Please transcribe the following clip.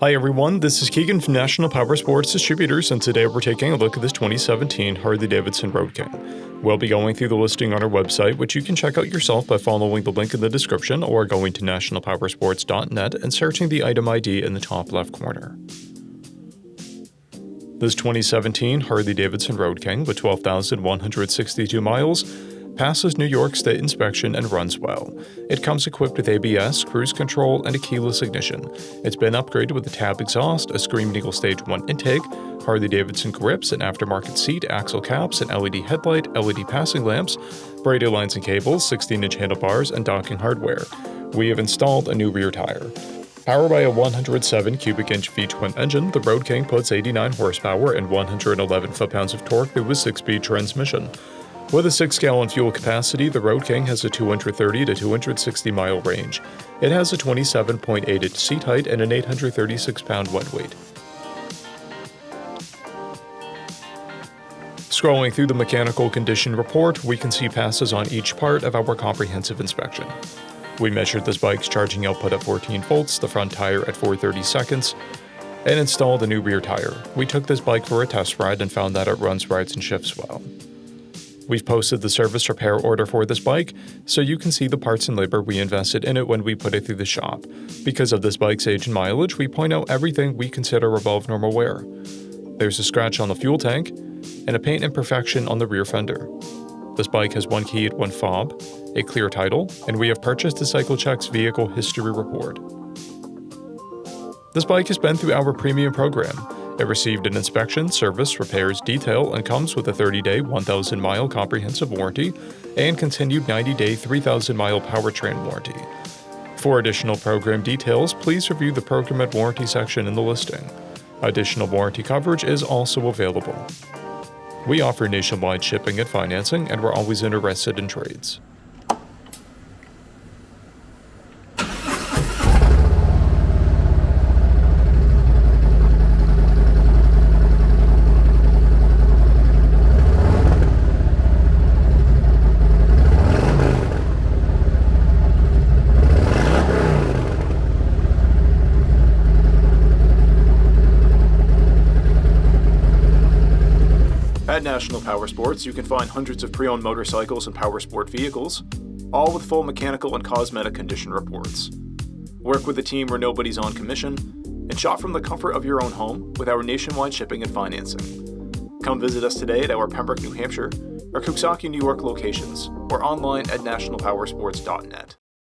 Hi everyone, this is Keegan from National Powersports Distributors, and today we're taking a look at this 2017 Harley-Davidson Road King. We'll be going through the listing on our website, which you can check out yourself by following the link in the description or going to nationalpowersports.net and searching the item ID in the top left corner. This 2017 Harley-Davidson Road King with 12,162 miles passes New York State inspection and runs well. It comes equipped with ABS, cruise control, and a keyless ignition. It's been upgraded with a tab exhaust, a Screaming Eagle Stage 1 intake, Harley-Davidson grips, an aftermarket seat, axle caps, an LED headlight, LED passing lamps, braided lines and cables, 16-inch handlebars, and docking hardware. We have installed a new rear tire. Powered by a 107 cubic inch V-twin engine, the Road King puts 89 horsepower and 111 foot-pounds of torque through a 6-speed transmission. With a 6-gallon fuel capacity, the Road King has a 230 to 260 mile range. It has a 27.8-inch seat height and an 836-pound wet weight. Scrolling through the mechanical condition report, we can see passes on each part of our comprehensive inspection. We measured this bike's charging output at 14 volts, the front tire at 430 seconds, and installed a new rear tire. We took this bike for a test ride and found that it runs, rides, and shifts well. We've posted the service repair order for this bike, so you can see the parts and labor we invested in it when we put it through the shop. Because of this bike's age and mileage, we point out everything we consider above normal wear. There's a scratch on the fuel tank, and a paint imperfection on the rear fender. This bike has one key and one fob, a clear title, and we have purchased the CycleCheck's vehicle history report. This bike has been through our premium program. It received an inspection, service, repairs, detail, and comes with a 30-day, 1,000-mile comprehensive warranty and continued 90-day, 3,000-mile powertrain warranty. For additional program details, please review the program and warranty section in the listing. Additional warranty coverage is also available. We offer nationwide shipping and financing, and we're always interested in trades. At National Powersports, you can find hundreds of pre-owned motorcycles and powersport vehicles, all with full mechanical and cosmetic condition reports. Work with a team where nobody's on commission, and shop from the comfort of your own home with our nationwide shipping and financing. Come visit us today at our Pembroke, New Hampshire, or Coxsackie, New York locations, or online at nationalpowersports.net.